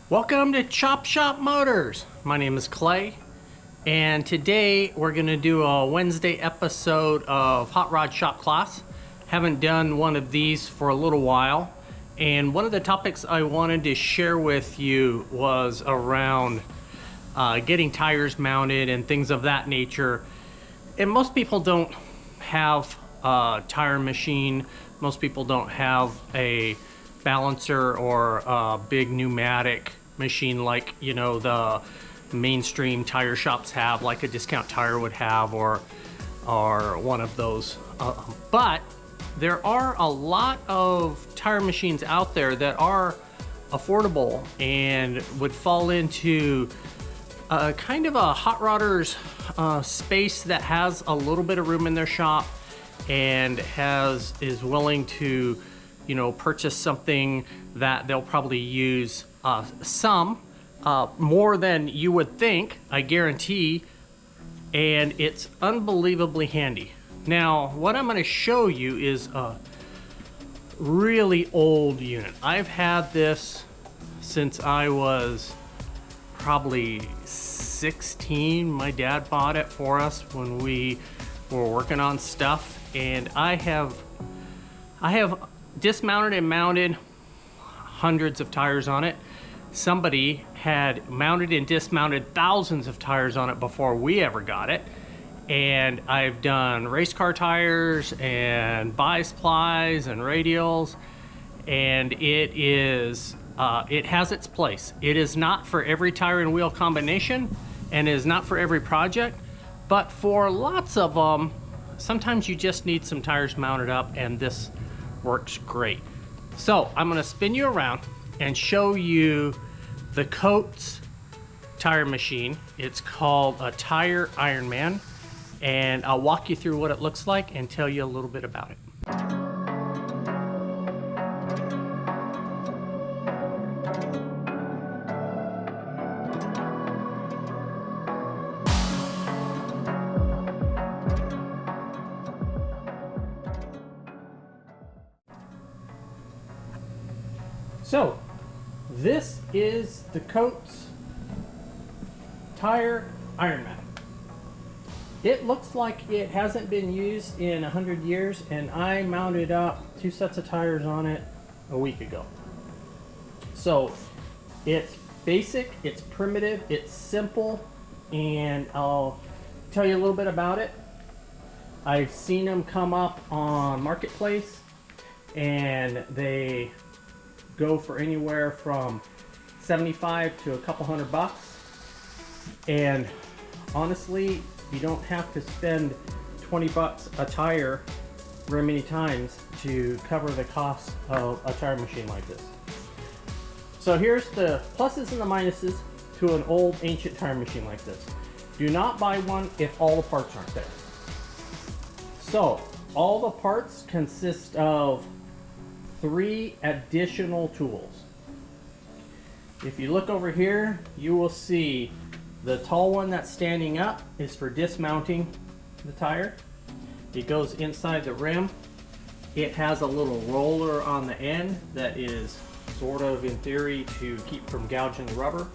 Welcome to Chop Shop Motors. My name is Clay, and today we're going to do a Wednesday episode of Hot Rod Shop Class. Haven't done one of these for a little while, and one of the topics I wanted to share with you was around getting tires mounted and things of that nature. And most people don't have a tire machine. Most people don't have a balancer or a big pneumatic machine like, you know, the mainstream tire shops have, like a Discount Tire would have, or one of those. But there are a lot of tire machines out there that are affordable and would fall into kind of a hot rodder's space that has a little bit of room in their shop and is willing to, you know, purchase something that they'll probably use some more than you would think, I guarantee, and it's unbelievably handy. Now, what I'm going to show you is a really old unit. I've had this since I was probably 16. My dad bought it for us when we were working on stuff, and I have dismounted and mounted hundreds of tires on it. Somebody had mounted and dismounted thousands of tires on it before we ever got it. And I've done race car tires and bi-splies and radials, and it has its place. It is not for every tire and wheel combination, and it is not for every project, but for lots of them, sometimes you just need some tires mounted up, and this works great. So I'm going to spin you around and show you the Coates tire machine. It's called a Tire Ironman, and I'll walk you through what it looks like and tell you a little bit about it. So, this is the Coates Tire Ironman. It looks like it hasn't been used in 100 years, and I mounted up 2 sets of tires on it a week ago. So, it's basic, it's primitive, it's simple, and I'll tell you a little bit about it. I've seen them come up on Marketplace, and they go for anywhere from 75 to a couple $100. And honestly, you don't have to spend 20 bucks a tire very many times to cover the cost of a tire machine like this. So here's the pluses and the minuses to an old ancient tire machine like this. Do not buy one if all the parts aren't there. So all the parts consist of 3 additional tools. If you look over here, you will see the tall one that's standing up is for dismounting the tire. It goes inside the rim. It has a little roller on the end that is sort of, in theory, to keep from gouging the rubber.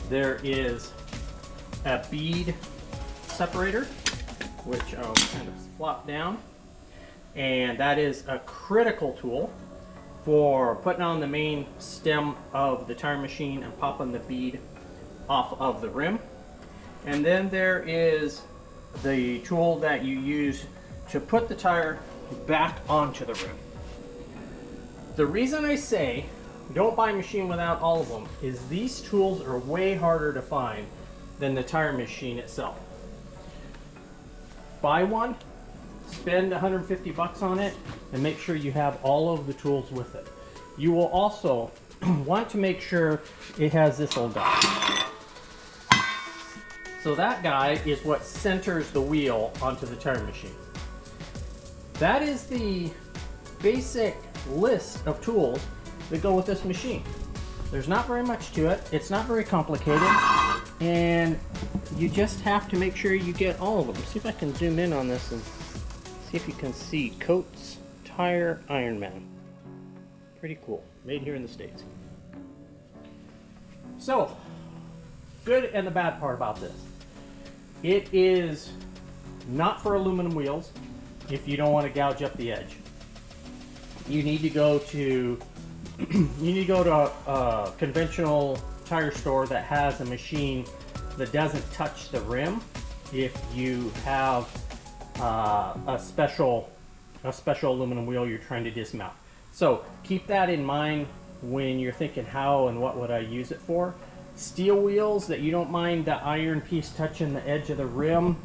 There is a bead separator, which I'll kind of flop down. And that is a critical tool for putting on the main stem of the tire machine and popping the bead off of the rim. And then there is the tool that you use to put the tire back onto the rim. The reason I say don't buy a machine without all of them is these tools are way harder to find than the tire machine itself. Buy one, spend 150 bucks on it, and make sure you have all of the tools with it. You will also want to make sure it has this old guy. So that guy is what centers the wheel onto the tire machine. That is the basic list of tools that go with this machine. There's not very much to it. It's not very complicated, and you just have to make sure you get all of them. See if I can zoom in on this and see if you can see Coates Tire Ironman. Pretty cool. Made here in the States. So, good and the bad part about this. It is not for aluminum wheels if you don't want to gouge up the edge. You need to go to a conventional tire store that has a machine that doesn't touch the rim if you have a special aluminum wheel you're trying to dismount. So keep that in mind when you're thinking how and what would I use it for. Steel wheels that you don't mind the iron piece touching the edge of the rim,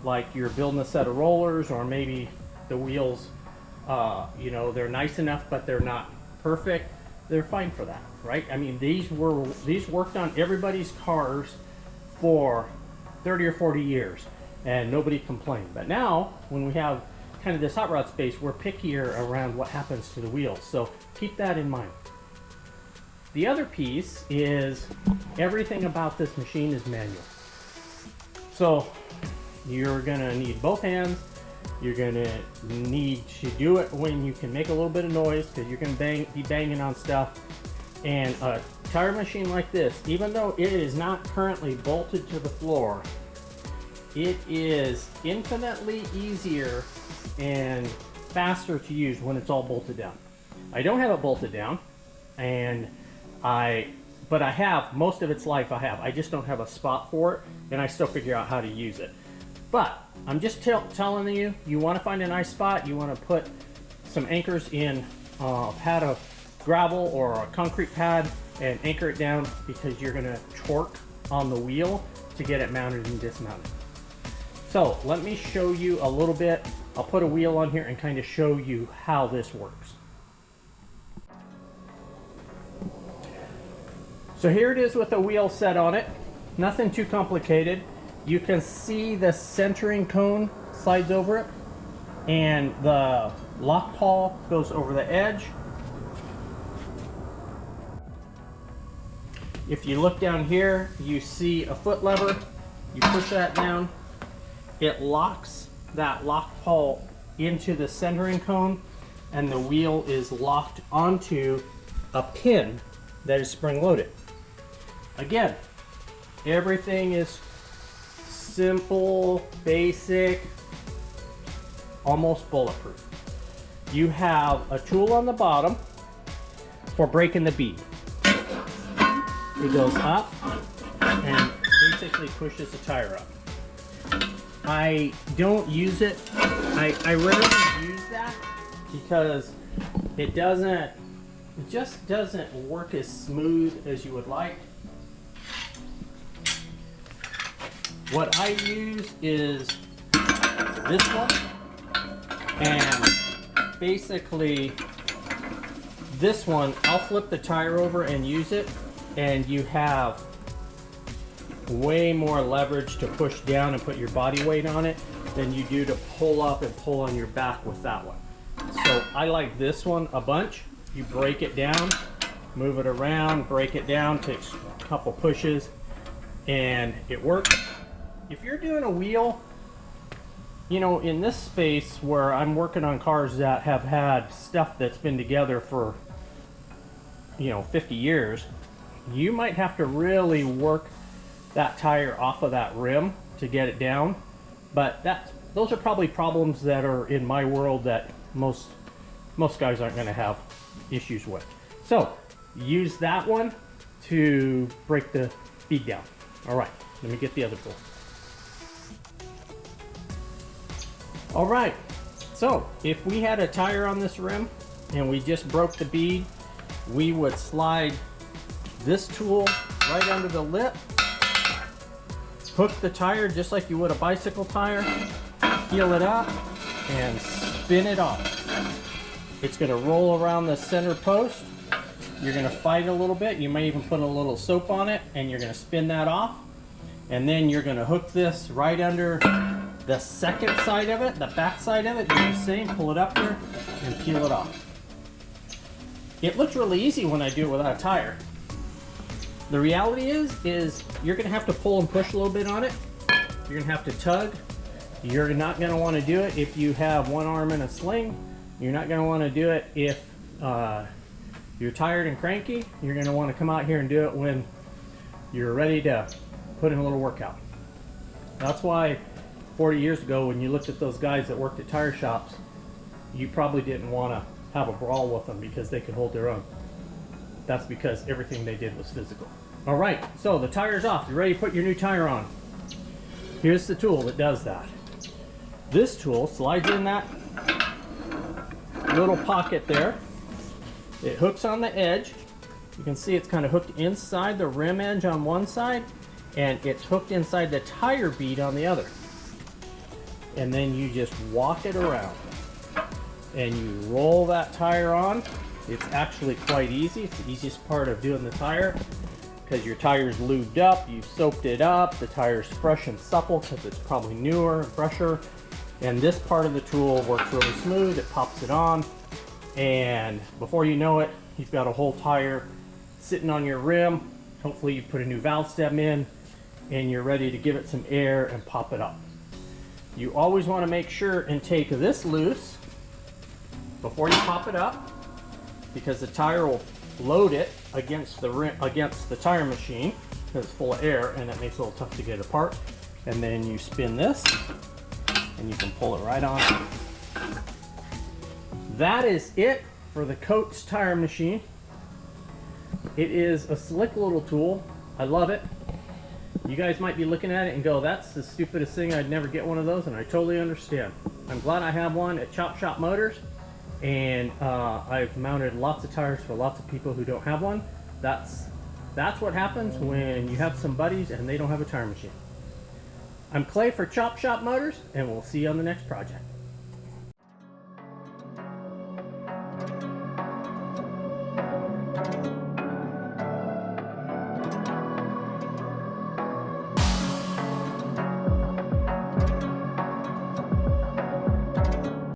like you're building a set of rollers, or maybe the wheels, you know, they're nice enough but they're not perfect, they're fine for that, right? I mean, these worked on everybody's cars for 30 or 40 years and nobody complained. But now when we have kind of this hot rod space, we're pickier around what happens to the wheels, so keep that in mind. The other piece is everything about this machine is manual. So you're gonna need both hands. You're gonna need to do it when you can make a little bit of noise, because you're gonna be banging on stuff. And a tire machine like this, even though it is not currently bolted to the floor, it is infinitely easier and faster to use when it's all bolted down. I don't have it bolted down, but I have most of its life. I just don't have a spot for it, and I still figure out how to use it. But I'm just telling you, you want to find a nice spot. You want to put some anchors in a pad of gravel or a concrete pad and anchor it down, because you're going to torque on the wheel to get it mounted and dismounted. So let me show you a little bit. I'll put a wheel on here and kind of show you how this works. So here it is with a wheel set on it. Nothing too complicated. You can see the centering cone slides over it, and the lock pawl goes over the edge. If you look down here, you see a foot lever. You push that down. It locks that lock pawl into the centering cone, and the wheel is locked onto a pin that is spring loaded. Again, everything is simple, basic, almost bulletproof. You have a tool on the bottom for breaking the bead. It goes up and basically pushes the tire up. I don't use it. I rarely use that because it just doesn't work as smooth as you would like. What I use is this one, and basically this one, I'll flip the tire over and use it, and you have way more leverage to push down and put your body weight on it than you do to pull up and pull on your back with that one. So I like this one a bunch. You break it down, move it around, break it down, takes a couple pushes, and it works. If you're doing a wheel, you know, in this space where I'm working on cars that have had stuff that's been together for, you know, 50 years, you might have to really work that tire off of that rim to get it down. But those are probably problems that are in my world that most guys aren't going to have issues with. So use that one to break the bead down. All right, let me get the other tool. All right, so if we had a tire on this rim and we just broke the bead, we would slide this tool right under the lip, hook the tire just like you would a bicycle tire, heel it up, and spin it off. It's gonna roll around the center post. You're gonna fight a little bit. You may even put a little soap on it, and you're gonna spin that off. And then you're gonna hook this right under the second side of it, the back side of it, do the same, pull it up there, and peel it off. It looks really easy when I do it without a tire. The reality is you're gonna have to pull and push a little bit on it. You're gonna have to tug. You're not gonna wanna do it if you have one arm in a sling. You're not gonna wanna do it if you're tired and cranky. You're gonna wanna come out here and do it when you're ready to put in a little workout. That's why 40 years ago when you looked at those guys that worked at tire shops, you probably didn't want to have a brawl with them because they could hold their own. That's because everything they did was physical. All right, so the tire's off. You're ready to put your new tire on. Here's the tool that does that. This tool slides in that little pocket there. It hooks on the edge. You can see it's kind of hooked inside the rim edge on one side, and it's hooked inside the tire bead on the other. And then you just walk it around and you roll that tire on. It's actually quite easy. It's the easiest part of doing the tire because your tire's lubed up, you've soaked it up, the tire's fresh and supple because it's probably newer and fresher. And this part of the tool works really smooth. It pops it on, and before you know it, you've got a whole tire sitting on your rim. Hopefully you put a new valve stem in and you're ready to give it some air and pop it up. You always want to make sure and take this loose before you pop it up, because the tire will load it against the rim, against the tire machine, because it's full of air and that makes it a little tough to get it apart. And then you spin this and you can pull it right on. That is it for the Coates tire machine. It is a slick little tool. I love it. You guys might be looking at it and go, that's the stupidest thing, I'd never get one of those, and I totally understand. I'm glad I have one at Chop Shop Motors, and I've mounted lots of tires for lots of people who don't have one. That's what happens when you have some buddies and they don't have a tire machine. I'm Clay for Chop Shop Motors, and we'll see you on the next project.